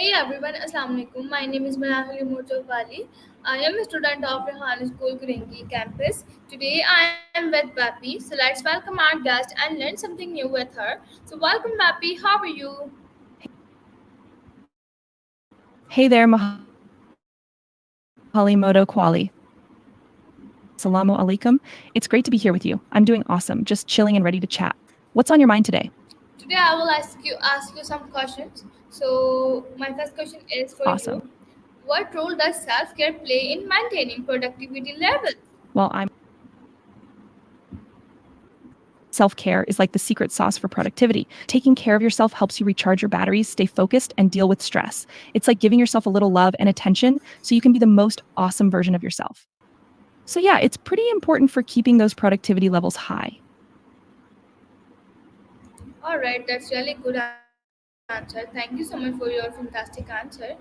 Hey everyone, Assalamu alaikum. My name is Manahali Wali. I am a student of Rehan School, Korangi Campus. Today I am with Vapi. So let's welcome our guest and learn something new with her. So welcome Vapi, how are you? Hey there, Mahali Moto Kwali. Assalamu alaikum. It's great to be here with you. I'm doing awesome, just chilling and ready to chat. What's on your mind today? Today I will ask you some questions. So my first question is for Awesome. you. What role does self-care play in maintaining productivity levels? Well, I'm self care is like the secret sauce for productivity. Taking care of yourself helps you recharge your batteries, stay focused, and deal with stress. It's like giving yourself a little love and attention so you can be the most awesome version of yourself. So, yeah, it's pretty important for keeping those productivity levels high. Alright, that's really good answer. Thank you so much for your fantastic answer.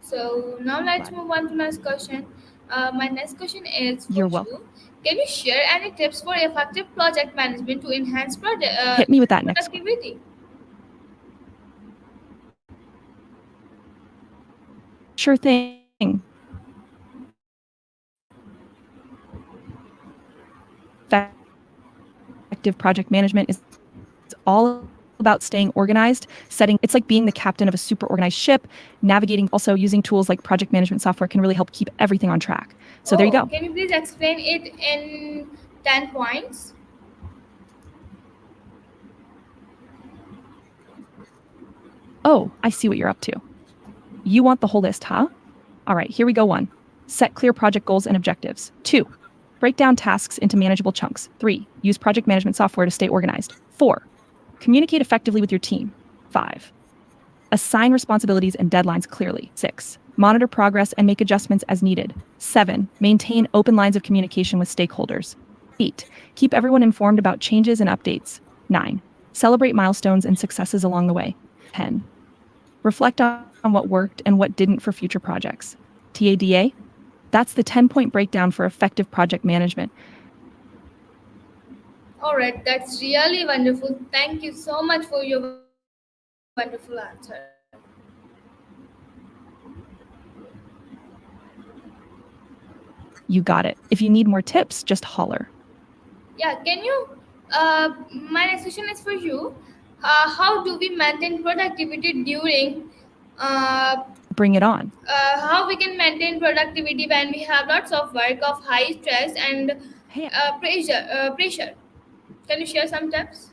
So now let's move on to Glad. next question. My next question is for You're you. welcome. Can you share any tips for effective project management to enhance Hit me with that next question. productivity? Sure thing. Effective project management is all about staying organized, setting, it's like being the captain of a super organized ship, navigating, also using tools like project management software can really help keep everything on track. So there you go. Oh, can you please explain it in 10 points? Oh, I see what you're up to. You want the whole list, huh? All right, here we go. 1. Set clear project goals and objectives. 2. Break down tasks into manageable chunks. 3. Use project management software to stay organized. 4. Communicate effectively with your team. 5. Assign responsibilities and deadlines clearly. 6. Monitor progress and make adjustments as needed. 7. Maintain open lines of communication with stakeholders. 8. Keep everyone informed about changes and updates. 9. Celebrate milestones and successes along the way. 10. Reflect on what worked and what didn't for future projects. TADA? That's the 10-point breakdown for effective project management. Alright, that's really wonderful. Thank you so much for your wonderful answer. You got it. If you need more tips, just holler. Yeah, can you? My next question is for you. How do we maintain productivity during? Uh, Bring it on. how we can maintain productivity when we have lots of work, of high stress and Hey, pressure? Can you share some tips?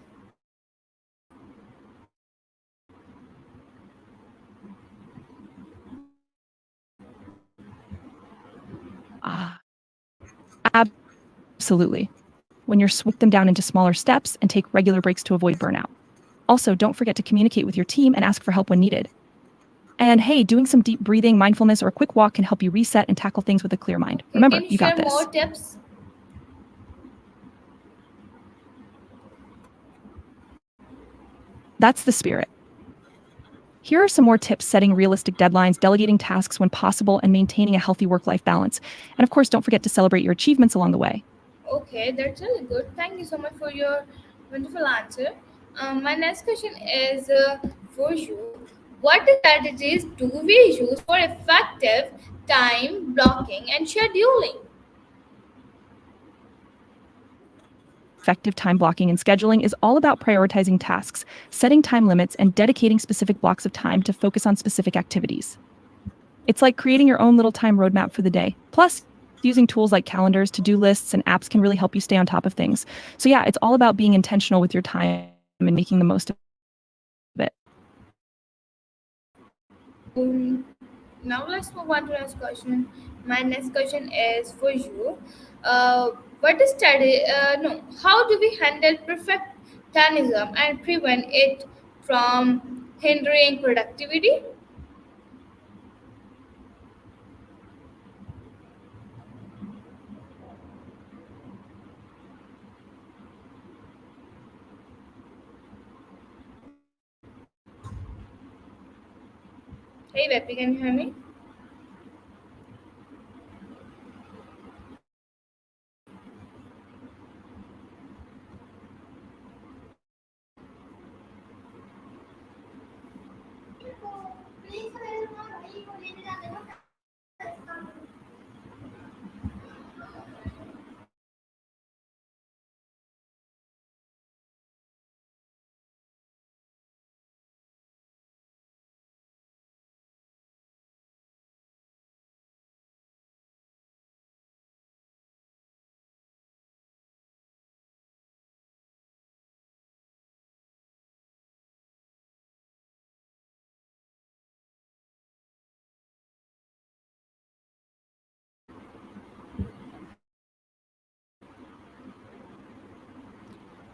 absolutely. When you're them down into smaller steps and take regular breaks to avoid burnout. Also, don't forget to communicate with your team and ask for help when needed. And hey, doing some deep breathing, mindfulness, or a quick walk can help you reset and tackle things with a clear mind. Okay, can Remember, you you got share more this. tips? That's the spirit. Here are some more tips: setting realistic deadlines, delegating tasks when possible, and maintaining a healthy work life balance. And of course, don't forget to celebrate your achievements along the way. Okay, that's really good. Thank you so much for your wonderful answer. My next question is for you. What strategies do we use for effective time blocking and scheduling? Effective time blocking and scheduling is all about prioritizing tasks, setting time limits, and dedicating specific blocks of time to focus on specific activities. It's like creating your own little time roadmap for the day. Plus, using tools like calendars, to do lists, and apps can really help you stay on top of things. So, yeah, it's all about being intentional with your time and making the most of it. So now let's move on to next question. My next question is for you. What is study? No, how do we handle perfectionism and prevent it from hindering productivity? Hey, Vepi, can you hear me?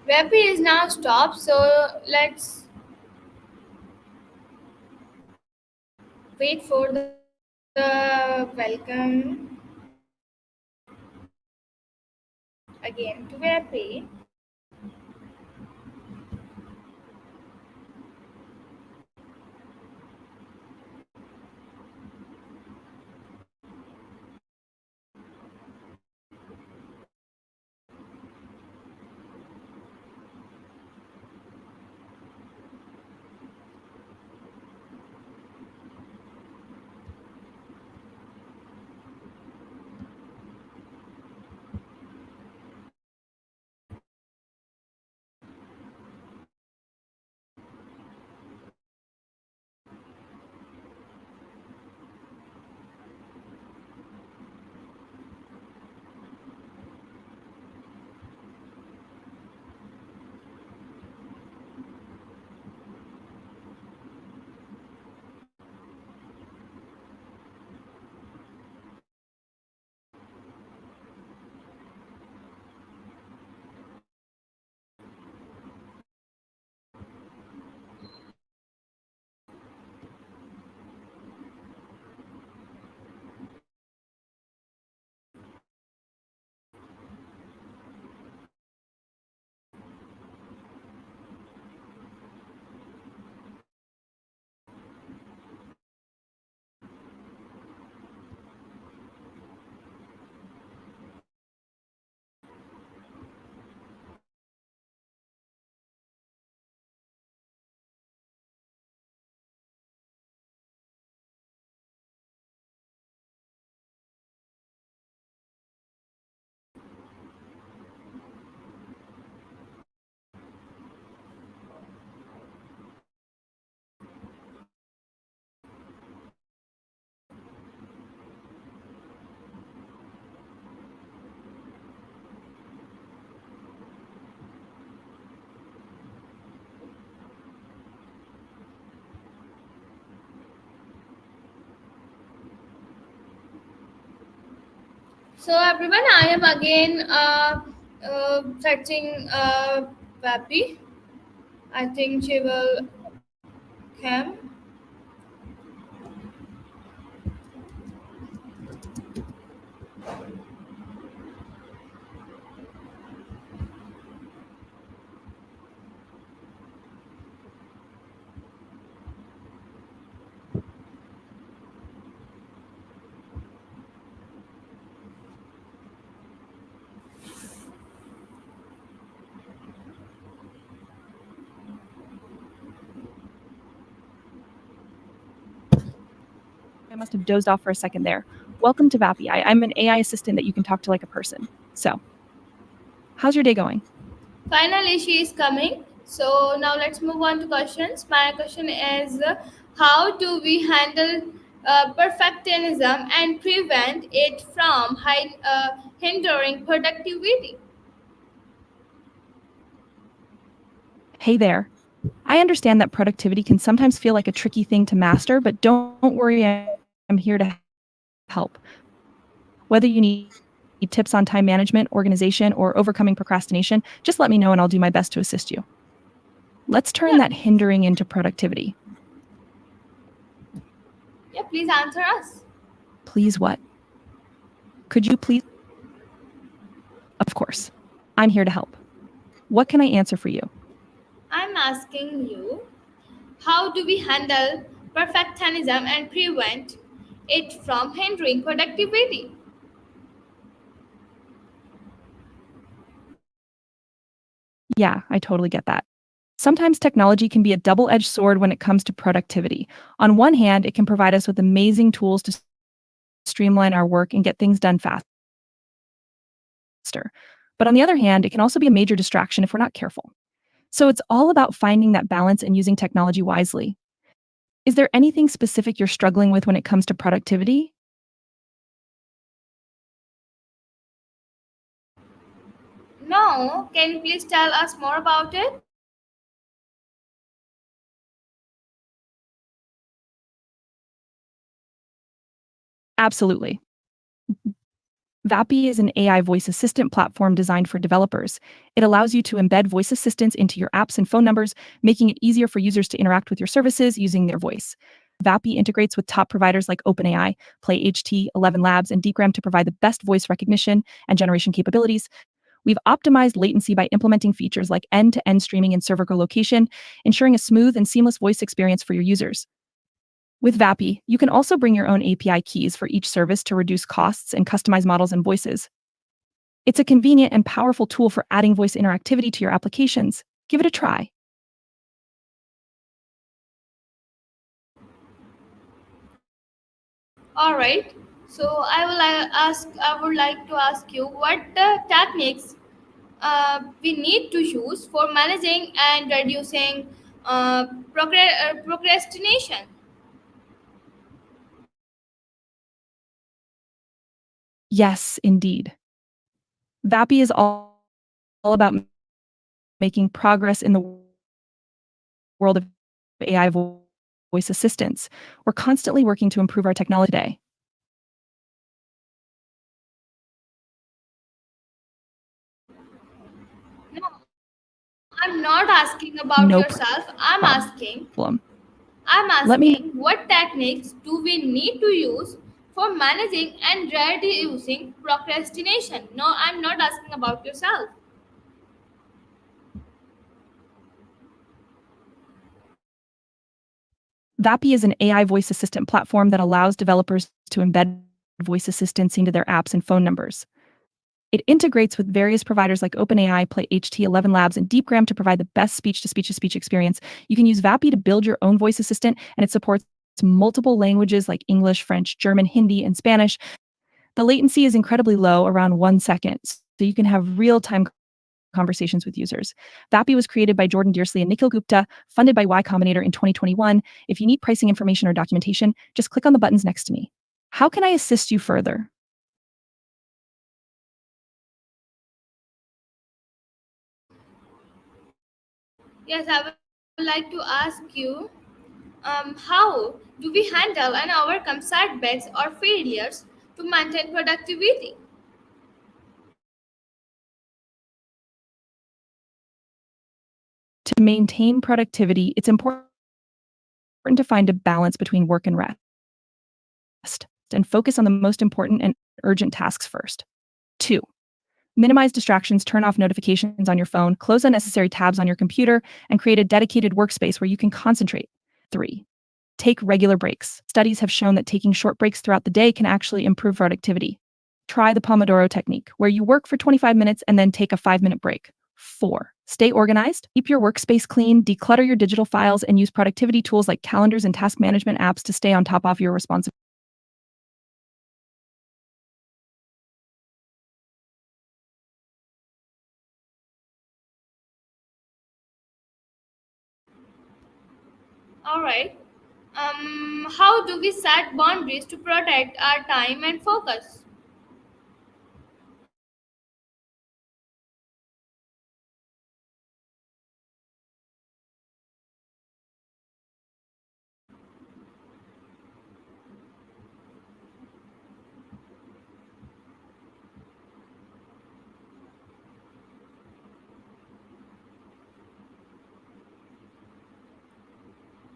Vapi is now stopped, so let's wait for the welcome again to Vapi. So everyone, I am again searching Vapi. I think she will come. I must have dozed off for a second there. Welcome to Vapi. I'm an AI assistant that you can talk to like a person. So, how's your day going? Finally, she is coming. So now let's move on to questions. My question is, how do we handle perfectionism and prevent it from hindering productivity? Hey there. I understand that productivity can sometimes feel like a tricky thing to master, but don't worry, I'm here to help. Whether you need tips on time management, organization, or overcoming procrastination, just let me know and I'll do my best to assist you. Let's turn Yeah, that hindering into productivity. yeah. Please answer us. Please, what? Could you please? Of course. I'm here to help. What can I answer for you? I'm asking you, how do we handle perfectionism and prevent it from hindering productivity? Yeah, I totally get that. Sometimes technology can be a double edged sword when it comes to productivity. On one hand, it can provide us with amazing tools to streamline our work and get things done faster. But on the other hand, it can also be a major distraction if we're not careful. So it's all about finding that balance and using technology wisely. Is there anything specific you're struggling with when it comes to productivity? No, can you please tell us more about it? Absolutely. Vapi is an AI voice assistant platform designed for developers. It allows you to embed voice assistants into your apps and phone numbers, making it easier for users to interact with your services using their voice. Vapi integrates with top providers like OpenAI, PlayHT, 11 Labs, and Deepgram to provide the best voice recognition and generation capabilities. We've optimized latency by implementing features like end-to-end streaming and server co-location, ensuring a smooth and seamless voice experience for your users. With Vapi, you can also bring your own API keys for each service to reduce costs and customize models and voices. It's a convenient and powerful tool for adding voice interactivity to your applications. Give it a try. All right. So I would like to ask you what techniques we need to use for managing and reducing procrastination. Yes, indeed. Vapi is all about making progress in the world of AI voice assistants. We're constantly working to improve our technology today. No, I'm not asking about No yourself. problem. I'm Let me asking what techniques do we need to use for managing and reducing procrastination? No, I'm not asking about yourself. Vapi is an AI voice assistant platform that allows developers to embed voice assistants into their apps and phone numbers. It integrates with various providers like OpenAI, PlayHT, 11 Labs, and Deepgram to provide the best speech-to-speech experience. You can use Vapi to build your own voice assistant, and it supports multiple languages like English, French, German, Hindi, and Spanish. The latency is incredibly low, around 1 second, so you can have real-time conversations with users. Vapi was created by Jordan Dearsley and Nikhil Gupta, funded by Y Combinator in 2021. If you need pricing information or documentation, just click on the buttons next to me. How can I assist you further? Yes, I would like to ask you how do we handle and overcome setbacks or failures to maintain productivity? To maintain productivity, it's important to find a balance between work and rest and focus on the most important and urgent tasks first. 2. Minimize distractions, turn off notifications on your phone, close unnecessary tabs on your computer, and create a dedicated workspace where you can concentrate. 3. Take regular breaks. Studies have shown that taking short breaks throughout the day can actually improve productivity. Try the Pomodoro technique, where you work for 25 minutes and then take a 5-minute break. 4. Stay organized. Keep your workspace clean, declutter your digital files, and use productivity tools like calendars and task management apps to stay on top of your responsibilities. All right. How do we set boundaries to protect our time and focus?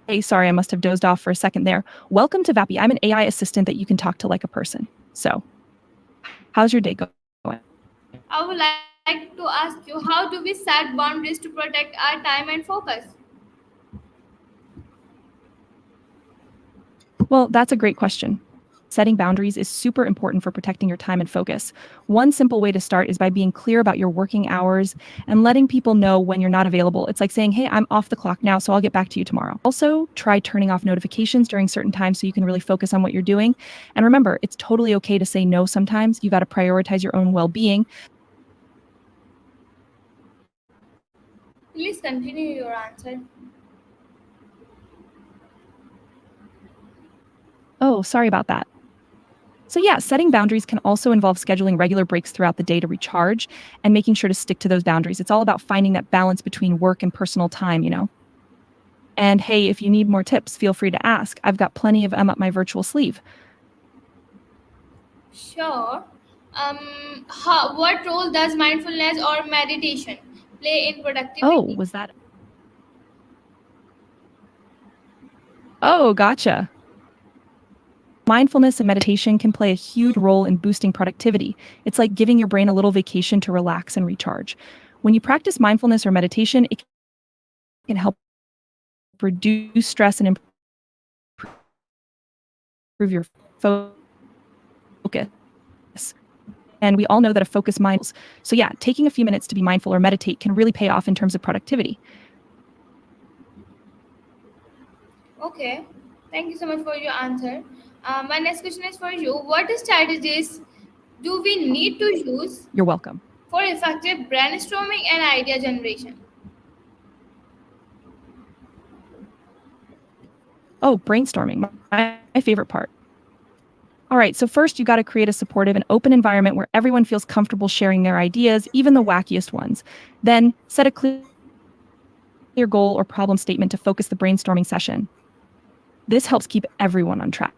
Hey, sorry, I must have dozed off for a second there. Welcome to Vapi. I'm an AI assistant that you can talk to like a person. So, how's your day going? I would like to ask you how do we set boundaries to protect our time and focus? Well, that's a great question. Setting boundaries is super important for protecting your time and focus. One simple way to start is by being clear about your working hours and letting people know when you're not available. It's like saying, hey, I'm off the clock now, so I'll get back to you tomorrow. Also, try turning off notifications during certain times so you can really focus on what you're doing. And remember, it's totally okay to say no sometimes. You got to prioritize your own well being. Please continue your answer. Oh, sorry about that. So, yeah, setting boundaries can also involve scheduling regular breaks throughout the day to recharge and making sure to stick to those boundaries. It's all about finding that balance between work and personal time. And hey, if you need more tips, feel free to ask. I've got plenty of them up my virtual sleeve. Sure. What role does mindfulness or meditation play in Oh, productivity? was that? Oh, gotcha. Mindfulness and meditation can play a huge role in boosting productivity. It's like giving your brain a little vacation to relax and recharge. When you practice mindfulness or meditation, it can help reduce stress and improve your focus. And we all know that a focused mind. So, yeah, taking a few minutes to be mindful or meditate can really pay off in terms of productivity. Okay, thank you so much for your answer. My next question is for you. What strategies do we need to use You're welcome. for effective brainstorming and idea generation? Oh, brainstorming, my favorite part. All right, so first you got to create a supportive and open environment where everyone feels comfortable sharing their ideas, even the wackiest ones. Then set a clear goal or problem statement to focus the brainstorming session. This helps keep everyone on track.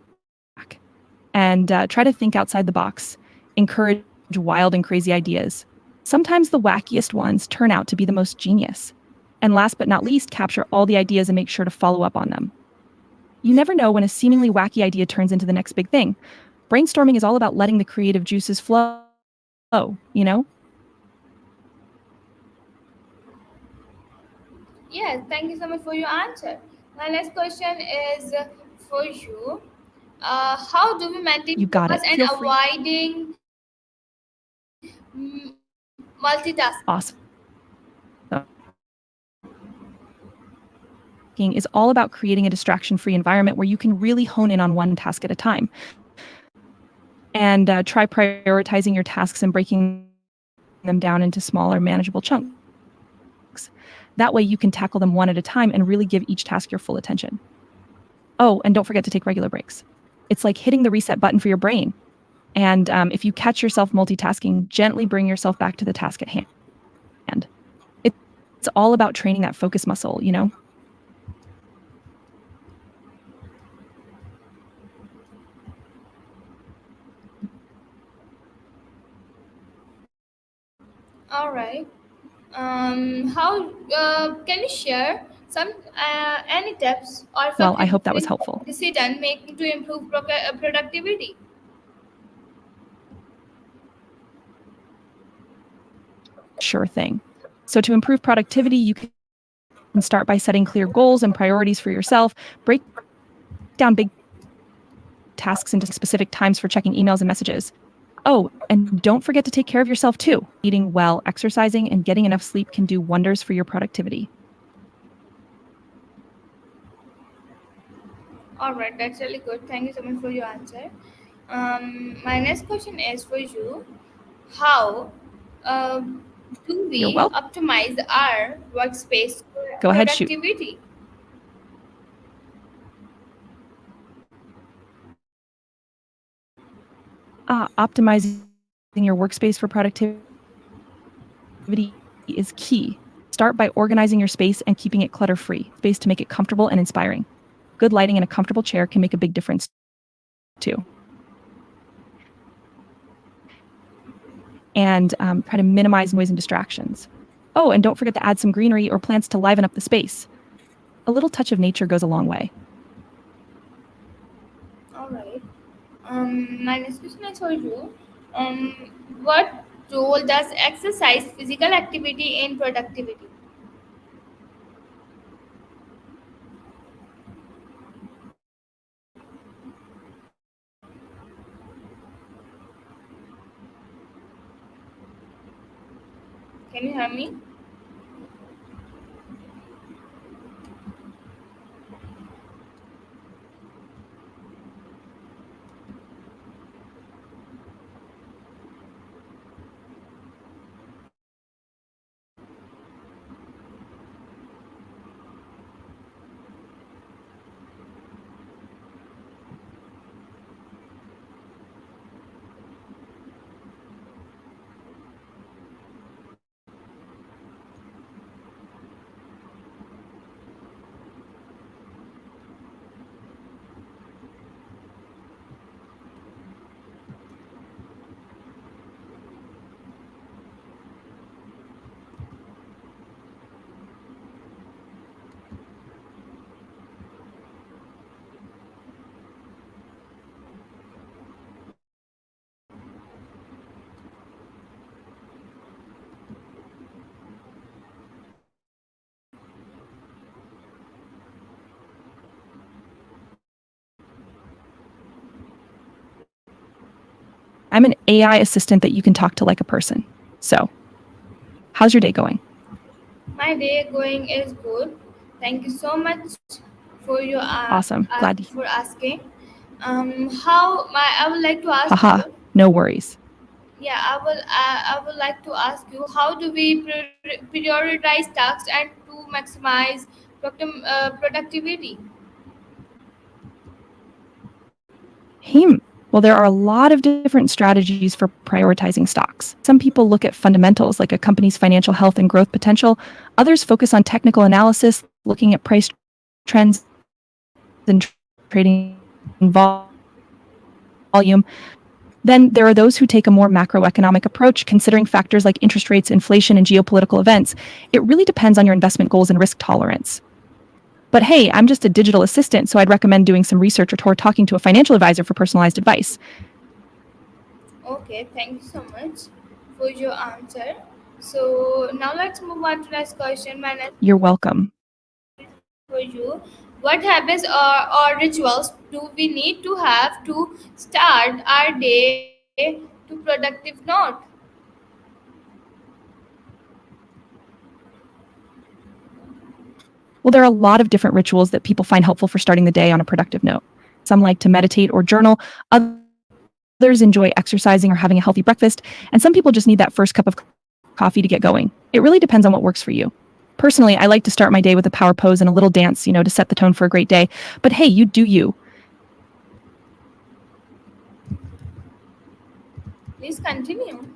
And try to think outside the box, encourage wild and crazy ideas. Sometimes the wackiest ones turn out to be the most genius. And last but not least, capture all the ideas and make sure to follow up on them. You never know when a seemingly wacky idea turns into the next big thing. Brainstorming is all about letting the creative juices flow, you know? Yes, thank you so much for your answer. My next question is for you. How do we maintain You got focus it. and Feel free. avoiding multitasking? Awesome. Is all about creating a distraction free environment where you can really hone in on one task at a time. And try prioritizing your tasks and breaking them down into smaller, manageable chunks. That way, you can tackle them one at a time and really give each task your full attention. Oh, and don't forget to take regular breaks. It's like hitting the reset button for your brain. And if you catch yourself multitasking, gently bring yourself back to the task at hand. It's all about training that focus muscle, you know? All right. How can you share some any tips or Well, I effective hope that was helpful. decision making to improve productivity? Sure thing. So, to improve productivity, you can start by setting clear goals and priorities for yourself. Break down big tasks into specific times for checking emails and messages. Oh, and don't forget to take care of yourself too. Eating well, exercising, and getting enough sleep can do wonders for your productivity. All right, that's really good. Thank you so much for your answer. My next question is for you. How do You're we welcome. optimize our workspace for Go ahead, shoot. productivity? Optimizing your workspace for productivity is key. Start by organizing your space and keeping it clutter free, space to make it comfortable and inspiring. Good lighting and a comfortable chair can make a big difference too. And try to minimize noise and distractions. Oh, and don't forget to add some greenery or plants to liven up the space. A little touch of nature goes a long way. All right. My next question is for you. Um, what role does exercise, physical activity in productivity? Can you hear me? I'm an AI assistant that you can talk to like a person. So, how's your day going? My day going is good. Thank you so much for your Awesome. Glad to. for asking. How my I would like to ask Haha, you. no worries. Yeah, I would like to ask you. How do we prioritize tasks and to maximize productivity? Hmm. Well, there are a lot of different strategies for prioritizing stocks. Some people look at fundamentals like a company's financial health and growth potential. Others focus on technical analysis, looking at price trends and trading volume. Then there are those who take a more macroeconomic approach, considering factors like interest rates, inflation, and geopolitical events. It really depends on your investment goals and risk tolerance. But hey, I'm just a digital assistant, so I'd recommend doing some research or talking to a financial advisor for personalized advice. Okay, thank you so much for your answer. So now let's move on to next question. My next You're welcome. for you. What habits or rituals do we need to have to start our day to productive note? Well, there are a lot of different rituals that people find helpful for starting the day on a productive note. Some like to meditate or journal, others enjoy exercising or having a healthy breakfast, and some people just need that first cup of coffee to get going. It really depends on what works for you. Personally, I like to start my day with a power pose and a little dance, to set the tone for a great day. But hey, you do you. Please continue.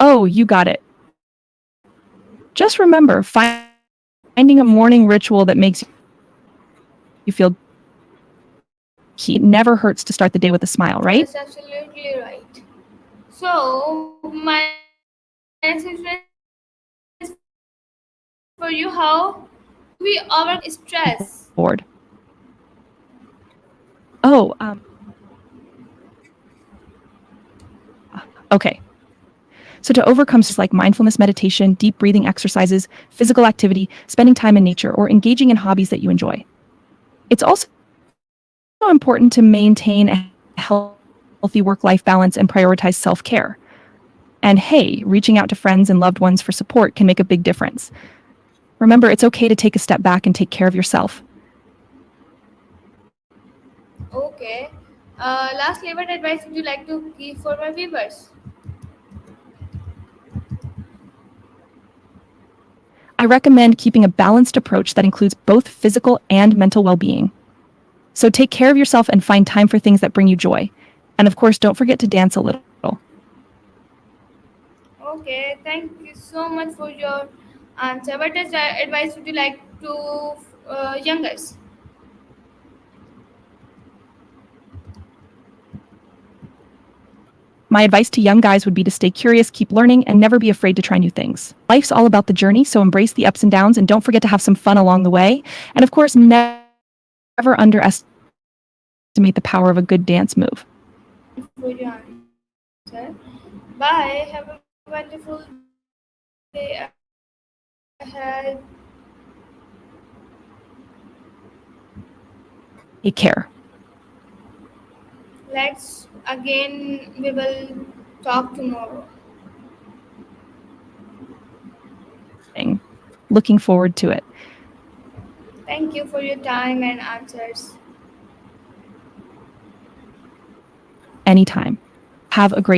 Oh, you got it. Just remember, finding a morning ritual that makes you feel key never hurts to start the day with a smile, right? Yes, absolutely right. So my next question is for you. How do we overcome stress? Bored. Oh, okay. So to overcome like mindfulness meditation, deep breathing exercises, physical activity, spending time in nature, or engaging in hobbies that you enjoy. It's also important to maintain a healthy work-life balance and prioritize self-care. And hey, reaching out to friends and loved ones for support can make a big difference. Remember, it's okay to take a step back and take care of yourself. Okay. Lastly, what advice would you like to give for my viewers? I recommend keeping a balanced approach that includes both physical and mental well-being. So take care of yourself and find time for things that bring you joy. And of course, don't forget to dance a little. Okay, thank you so much for your answer. What advice would you like to youngers? My advice to young guys would be to stay curious, keep learning, and never be afraid to try new things. Life's all about the journey, so embrace the ups and downs and don't forget to have some fun along the way. And of course, never underestimate the power of a good dance move. For your answer. Bye. Have a wonderful day ahead. Take care. Let's again, we will talk tomorrow. Looking forward to it. Thank you for your time and answers. Anytime. Have a great